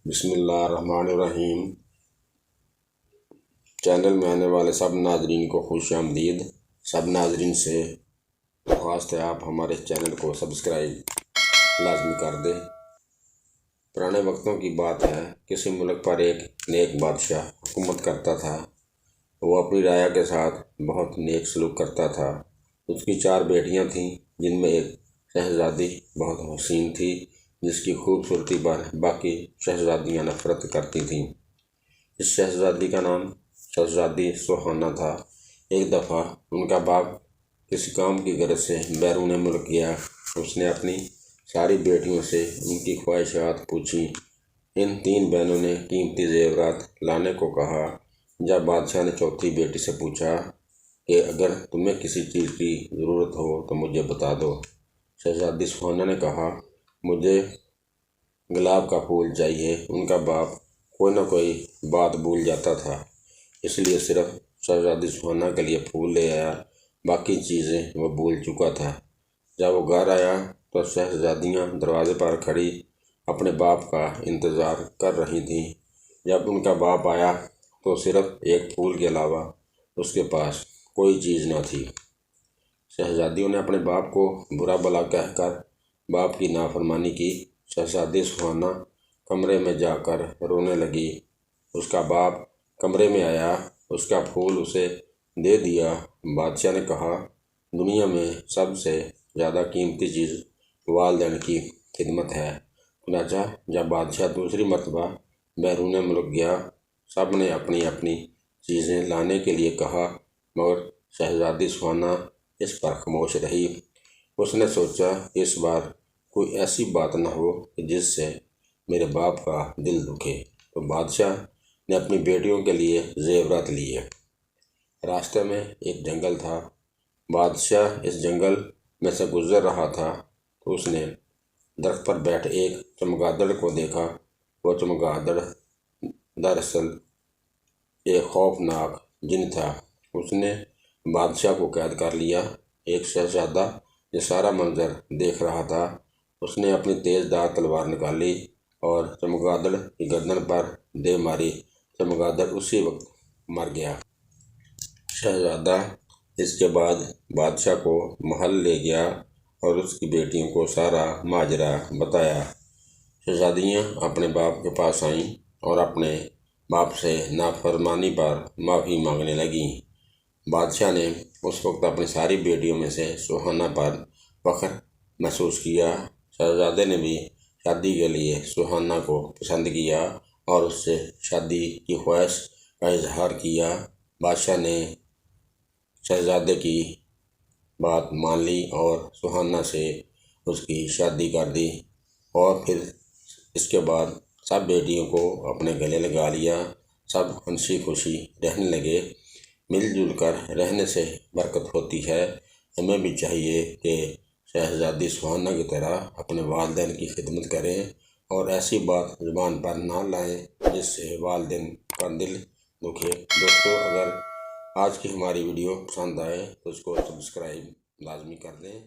بسم اللہ الرحمن الرحیم۔ چینل میں آنے والے سب ناظرین کو خوش آمدید۔ سب ناظرین سے درخواست ہے آپ ہمارے چینل کو سبسکرائب لازمی کر دیں۔ پرانے وقتوں کی بات ہے، کسی ملک پر ایک نیک بادشاہ حکومت کرتا تھا۔ وہ اپنی رعایا کے ساتھ بہت نیک سلوک کرتا تھا۔ اس کی 4 بیٹیاں تھیں، جن میں ایک شہزادی بہت حسین تھی، جس کی خوبصورتی پر باقی شہزادیاں نفرت کرتی تھیں۔ اس شہزادی کا نام شہزادی سوہانہ تھا۔ ایک دفعہ ان کا باپ کسی کام کی غرض سے بیرون ملک گیا۔ اس نے اپنی ساری بیٹیوں سے ان کی خواہشات پوچھیں۔ ان 3 بہنوں نے قیمتی زیورات لانے کو کہا۔ جب بادشاہ نے چوتھی بیٹی سے پوچھا کہ اگر تمہیں کسی چیز کی ضرورت ہو تو مجھے بتا دو، شہزادی سوہانہ نے کہا مجھے گلاب کا پھول چاہیے۔ ان کا باپ کوئی نہ کوئی بات بھول جاتا تھا، اس لیے صرف شہزادی سوہانہ کے لیے پھول لے آیا، باقی چیزیں وہ بھول چکا تھا۔ جب وہ گھر آیا تو شہزادیاں دروازے پر کھڑی اپنے باپ کا انتظار کر رہی تھیں۔ جب ان کا باپ آیا تو صرف ایک پھول کے علاوہ اس کے پاس کوئی چیز نہ تھی۔ شہزادیوں نے اپنے باپ کو برا بھلا کہہ کر باپ کی نافرمانی کی۔ شہزادی سوہانہ کمرے میں جا کر رونے لگی۔ اس کا باپ کمرے میں آیا، اس کا پھول اسے دے دیا۔ بادشاہ نے کہا دنیا میں سب سے زیادہ قیمتی چیز والدین کی خدمت ہے۔ چنانچہ جب بادشاہ دوسری مرتبہ بیرون ملک گیا، سب نے اپنی اپنی چیزیں لانے کے لیے کہا، مگر شہزادی سوہانہ اس پر خاموش رہی۔ اس نے سوچا اس بار کوئی ایسی بات نہ ہو کہ جس سے میرے باپ کا دل دکھے، تو بادشاہ نے اپنی بیٹیوں کے لیے زیورات لیے۔ راستے میں ایک جنگل تھا۔ بادشاہ اس جنگل میں سے گزر رہا تھا تو اس نے درخت پر بیٹھے ایک چمگادڑ کو دیکھا۔ وہ چمگادڑ دراصل ایک خوفناک جن تھا۔ اس نے بادشاہ کو قید کر لیا۔ ایک شہزادہ جو سارا منظر دیکھ رہا تھا، اس نے اپنی تیز دھار تلوار نکالی اور چمگادڑ کی گردن پر دے ماری۔ چمگادڑ اسی وقت مر گیا۔ شہزادہ اس کے بعد بادشاہ کو محل لے گیا اور اس کی بیٹیوں کو سارا ماجرا بتایا۔ شہزادیاں اپنے باپ کے پاس آئیں اور اپنے باپ سے نافرمانی پر معافی مانگنے لگیں۔ بادشاہ نے اس وقت اپنی ساری بیٹیوں میں سے سوہانہ پر فخر محسوس کیا۔ شہزادے نے بھی شادی کے لیے سوہانہ کو پسند کیا اور اس سے شادی کی خواہش کا اظہار کیا۔ بادشاہ نے شہزادے کی بات مان لی اور سوہانہ سے اس کی شادی کر دی، اور پھر اس کے بعد سب بیٹیوں کو اپنے گلے لگا لیا۔ سب ہنسی خوشی رہنے لگے۔ مل جل کر رہنے سے برکت ہوتی ہے۔ ہمیں بھی چاہیے کہ شہزادی سوہانہ کی طرح اپنے والدین کی خدمت کریں اور ایسی بات زبان پر نہ لائیں جس سے والدین کا دل دکھے۔ دوستو، اگر آج کی ہماری ویڈیو پسند آئے تو اس کو سبسکرائب لازمی کر دیں۔